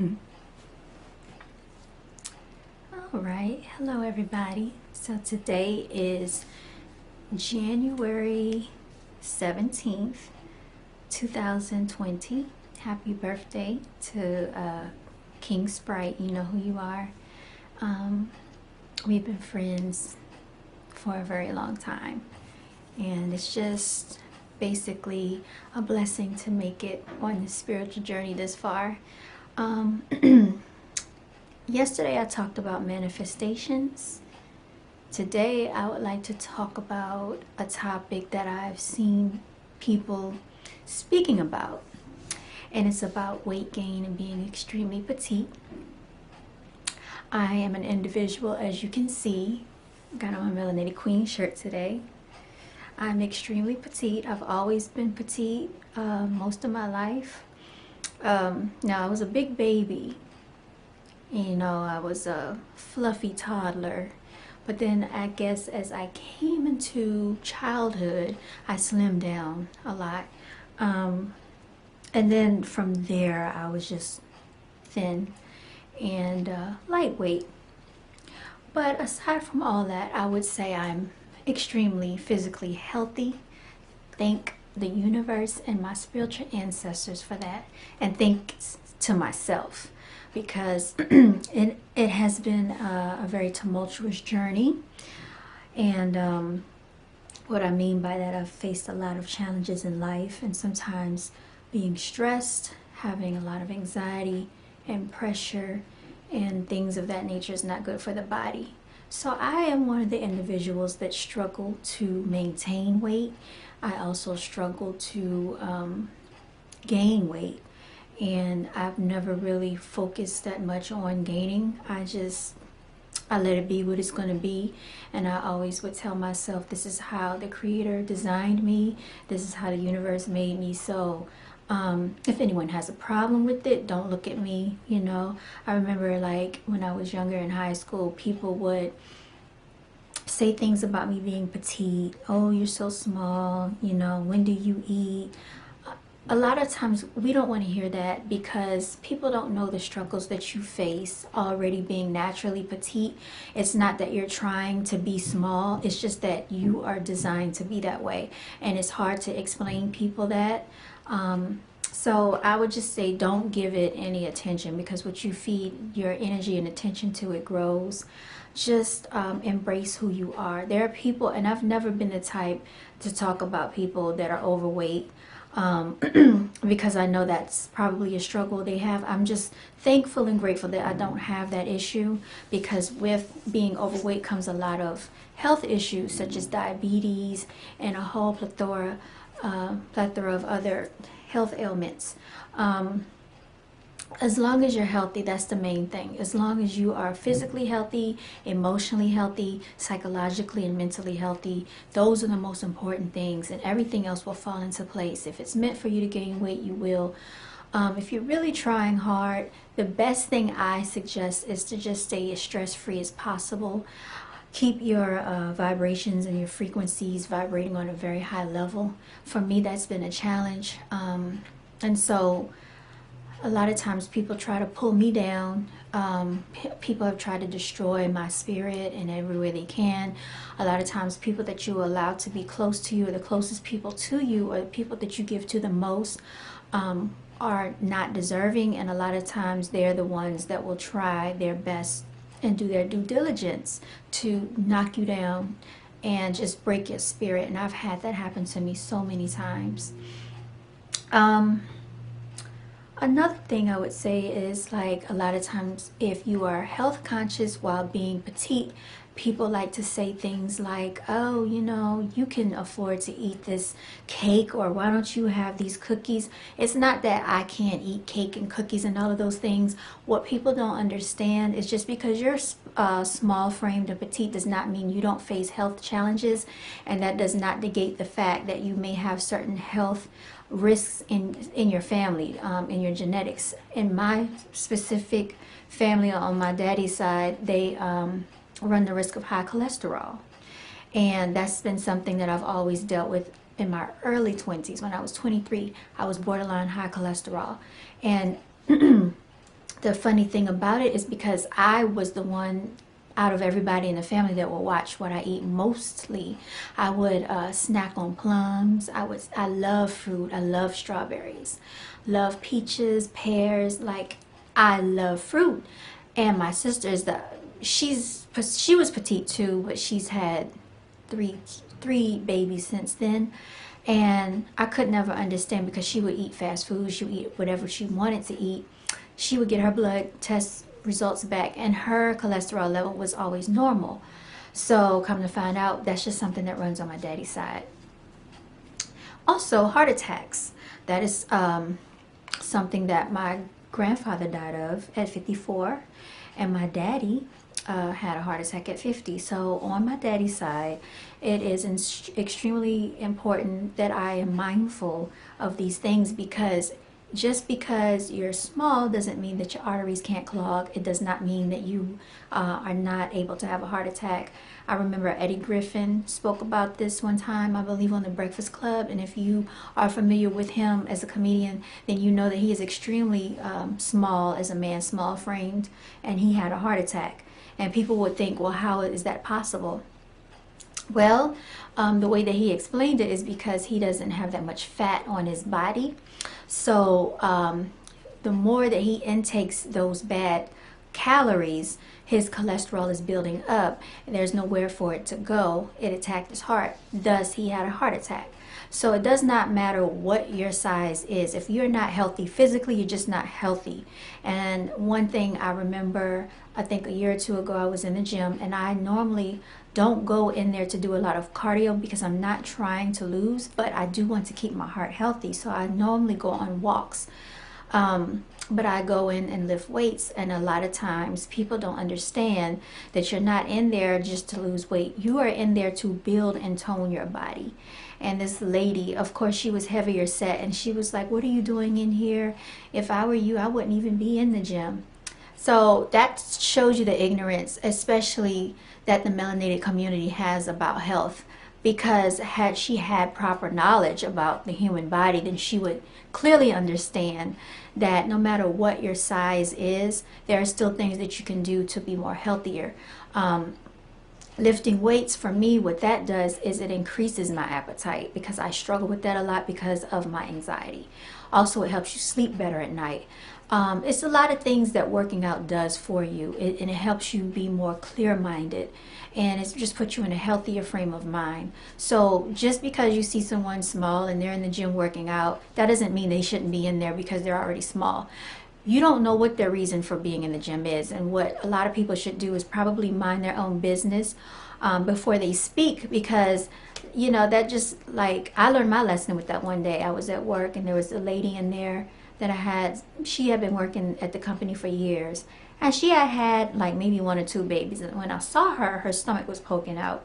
All right, hello everybody. So today is January 17th, 2020. Happy birthday to King Sprite. You know who you are. Um, we've been friends for a very long time, and it's just basically a blessing to make it on the spiritual journey this far. Um, Yesterday I talked about manifestations. Today I would like to talk about a topic that I've seen people speaking about, and it's about weight gain and being extremely petite. I am an individual, as you can see. Got on my Melanated Queen shirt today. I'm extremely petite. I've always been petite most of my life. Now I was a big baby. You know, I was a fluffy toddler, but then I guess as I came into childhood, I slimmed down a lot. And then from there, I was just thin and lightweight. But aside from all that, I would say I'm extremely physically healthy. Thank the universe and my spiritual ancestors for that, and thanks to myself, because it has been a very tumultuous journey. And what I mean by that, I've faced a lot of challenges in life, and sometimes being stressed, having a lot of anxiety and pressure and things of that nature is not good for the body. So I am one of the individuals that struggle to maintain weight. I also struggle to gain weight. And I've never really focused that much on gaining. I let it be what it's going to be. And I always would tell myself, this is how the Creator designed me. This is how the universe made me. So if anyone has a problem with it, don't look at me. You know, I remember like when I was younger in high school, people would say things about me being petite. Oh, you're so small. You know, when do you eat? A lot of times we don't want to hear that, because people don't know the struggles that you face already being naturally petite. It's not that you're trying to be small, it's just that you are designed to be that way, and it's hard to explain people that. So I would just say don't give it any attention, because what you feed your energy and attention to, it grows. Just embrace who you are. There are people, and I've never been the type to talk about people that are overweight, because I know that's probably a struggle they have. I'm just thankful and grateful that I don't have that issue, because with being overweight comes a lot of health issues such as diabetes and a whole plethora of other health ailments. As long as you're healthy, that's the main thing. As long as you are physically healthy, emotionally healthy, psychologically and mentally healthy, those are the most important things, and everything else will fall into place. If it's meant for you to gain weight, you will. If you're really trying hard, the best thing I suggest is to just stay as stress-free as possible. Keep your vibrations and your frequencies vibrating on a very high level. For me, that's been a challenge. And so a lot of times people try to pull me down. People have tried to destroy my spirit in every way they can. A lot of times people that you allow to be close to you, or the closest people to you, or the people that you give to the most, are not deserving. And a lot of times they're the ones that will try their best and do their due diligence to knock you down and just break your spirit. And I've had that happen to me so many times. Another thing I would say is, like, a lot of times if you are health conscious while being petite, people like to say things like, oh, you know, you can afford to eat this cake, or why don't you have these cookies? It's not that I can't eat cake and cookies and all of those things. What people don't understand is just because you're small framed and petite does not mean you don't face health challenges, and that does not negate the fact that you may have certain health risks in your family, in your genetics. In my specific family, on my daddy's side, they run the risk of high cholesterol, and that's been something that I've always dealt with. In my early 20s, when I was 23, I was borderline high cholesterol, and The funny thing about it is because I was the one out of everybody in the family that would watch what I eat mostly. I would snack on plums. I love fruit. I love strawberries, love peaches, pears. Like, I love fruit. And my sister is she was petite too, but she's had three babies since then. And I could never understand, because she would eat fast food, she would eat whatever she wanted to eat. She would get her blood test results back, and her cholesterol level was always normal. So come to find out, that's just something that runs on my daddy's side. Also, heart attacks. That is something that my grandfather died of at 54, and my daddy had a heart attack at 50. So on my daddy's side, it is extremely important that I am mindful of these things, because just because you're small doesn't mean that your arteries can't clog. It does not mean that you are not able to have a heart attack. I remember Eddie Griffin spoke about this one time, I believe on the Breakfast Club, and if you are familiar with him as a comedian, then you know that he is extremely small as a man, small framed, and he had a heart attack. And people would think, well, how is that possible? Well, the way that he explained it is because he doesn't have that much fat on his body. So the more that he intakes those bad calories, his cholesterol is building up, and there's nowhere for it to go. It attacked his heart. Thus, he had a heart attack. So it does not matter what your size is. If you're not healthy physically, you're just not healthy. And one thing I remember, I think a year or two ago, I was in the gym, and I normally don't go in there to do a lot of cardio because I'm not trying to lose, but I do want to keep my heart healthy. So I normally go on walks. But I go in and lift weights, and a lot of times people don't understand that you're not in there just to lose weight. You are in there to build and tone your body. And this lady, of course, she was heavier set, and she was like, what are you doing in here? If I were you, I wouldn't even be in the gym. So that shows you the ignorance, especially that the melanated community has about health. Because had she had proper knowledge about the human body, then she would clearly understand that no matter what your size is, there are still things that you can do to be more healthier. Lifting weights, for me, what that does is it increases my appetite, because I struggle with that a lot because of my anxiety. Also, it helps you sleep better at night. It's a lot of things that working out does for you, and it helps you be more clear-minded, and it just puts you in a healthier frame of mind. So just because you see someone small and they're in the gym working out, that doesn't mean they shouldn't be in there because they're already small. You don't know what their reason for being in the gym is, and what a lot of people should do is probably mind their own business before they speak, because you know, that just, like, I learned my lesson with that one day. I was at work, and there was a lady in there that she had been working at the company for years, and she had like maybe 1 or 2 babies, and when I saw her, her stomach was poking out.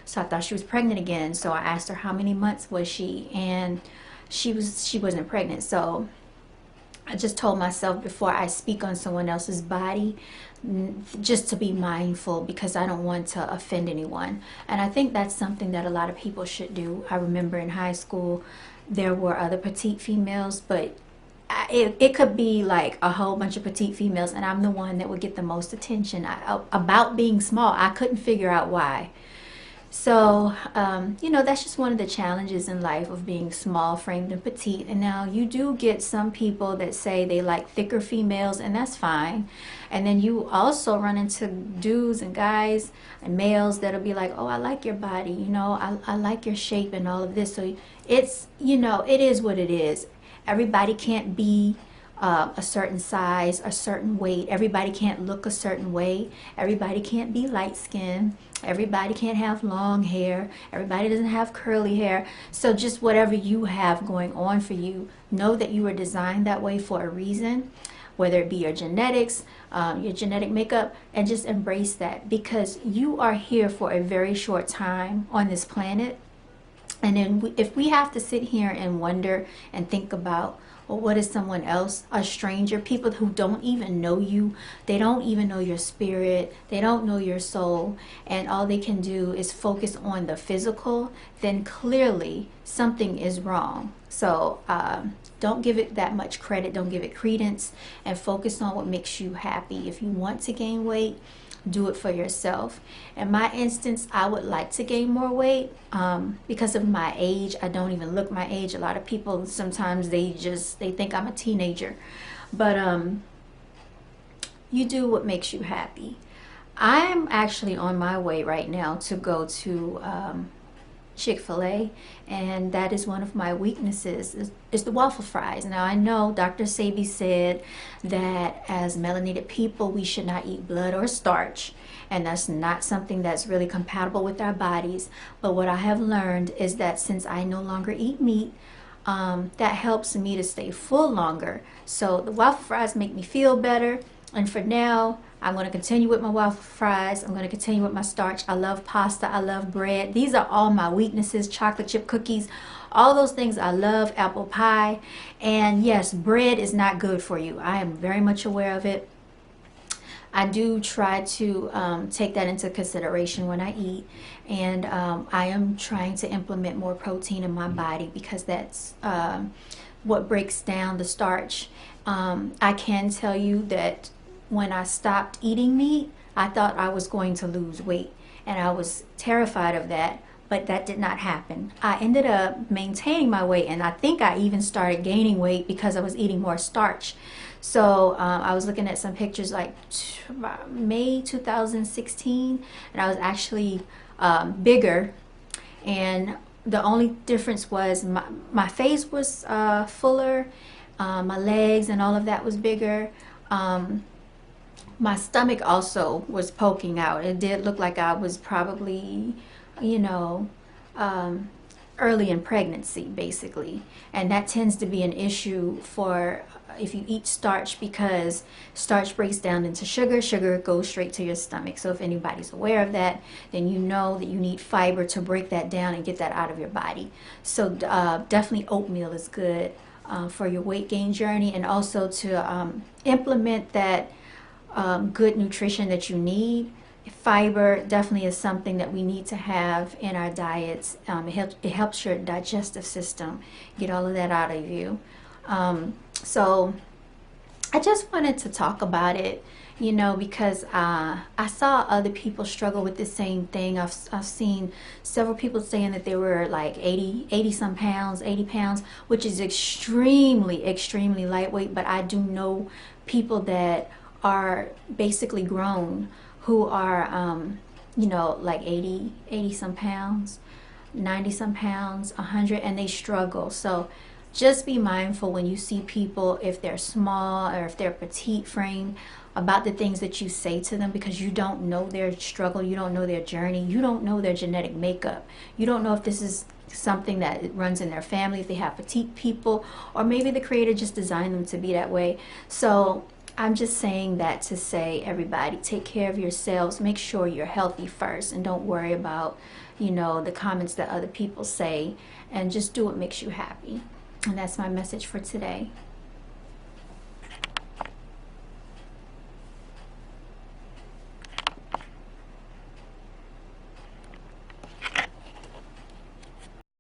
So I thought she was pregnant again. So I asked her how many months was she, and she wasn't pregnant. So I just told myself, before I speak on someone else's body, just to be mindful, because I don't want to offend anyone. And I think that's something that a lot of people should do. I remember in high school there were other petite females, but it could be like a whole bunch of petite females, and I'm the one that would get the most attention about being small. I couldn't figure out why. So, you know, that's just one of the challenges in life of being small framed and petite. And now you do get some people that say they like thicker females, and that's fine. And then you also run into dudes and guys and males that'll be like, oh, I like your body, you know, I like your shape and all of this. So it's, you know, it is what it is. Everybody can't be a certain size, a certain weight. Everybody can't look a certain way. Everybody can't be light skinned. Everybody can't have long hair. Everybody doesn't have curly hair. So just whatever you have going on for you, know that you were designed that way for a reason, whether it be your genetics, your genetic makeup, and just embrace that, because you are here for a very short time on this planet. And then if we have to sit here and wonder and think about, well, what is someone else, a stranger, people who don't even know you, they don't even know your spirit, they don't know your soul, and all they can do is focus on the physical, then clearly something is wrong. So don't give it that much credit, don't give it credence, and focus on what makes you happy. If you want to gain weight, do it for yourself. In my instance, I would like to gain more weight because of my age. I don't even look my age. A lot of people sometimes they think I'm a teenager, but you do what makes you happy. I'm actually on my way right now to go to Chick-fil-A, and that is one of my weaknesses is the waffle fries. Now I know Dr. G.A.B said that as melanated people we should not eat blood or starch, and that's not something that's really compatible with our bodies. But what I have learned is that since I no longer eat meat, that helps me to stay full longer. So the waffle fries make me feel better, and for now I'm going to continue with my waffle fries. I'm going to continue with my starch. I love pasta. I love bread. These are all my weaknesses. Chocolate chip cookies, all those things I love. Apple pie. And yes, bread is not good for you. I am very much aware of it. I do try to take that into consideration when I eat. And I am trying to implement more protein in my body because that's what breaks down the starch. I can tell you that when I stopped eating meat, I thought I was going to lose weight, and I was terrified of that, but that did not happen. I ended up maintaining my weight, and I think I even started gaining weight because I was eating more starch. So I was looking at some pictures like May 2016, and I was actually bigger, and the only difference was my face was fuller, my legs and all of that was bigger. My stomach also was poking out. It did look like I was probably, you know, early in pregnancy, basically. And that tends to be an issue for if you eat starch, because starch breaks down into sugar. Sugar goes straight to your stomach. So if anybody's aware of that, then you know that you need fiber to break that down and get that out of your body. So definitely oatmeal is good for your weight gain journey, and also to implement that good nutrition that you need. Fiber definitely is something that we need to have in our diets. It helps your digestive system get all of that out of you. So I just wanted to talk about it, you know, because I saw other people struggle with the same thing. I've seen several people saying that they were like 80 some pounds, 80 pounds, which is extremely lightweight. But I do know people that are basically grown who are you know, like 80 some pounds, 90 some pounds, 100, and they struggle. So just be mindful when you see people, if they're small or if they're petite frame, about the things that you say to them, because you don't know their struggle, you don't know their journey, you don't know their genetic makeup, you don't know if this is something that runs in their family, if they have petite people, or maybe the creator just designed them to be that way. So I'm just saying that to say, everybody, take care of yourselves. Make sure you're healthy first, and don't worry about, you know, the comments that other people say, and just do what makes you happy. And that's my message for today.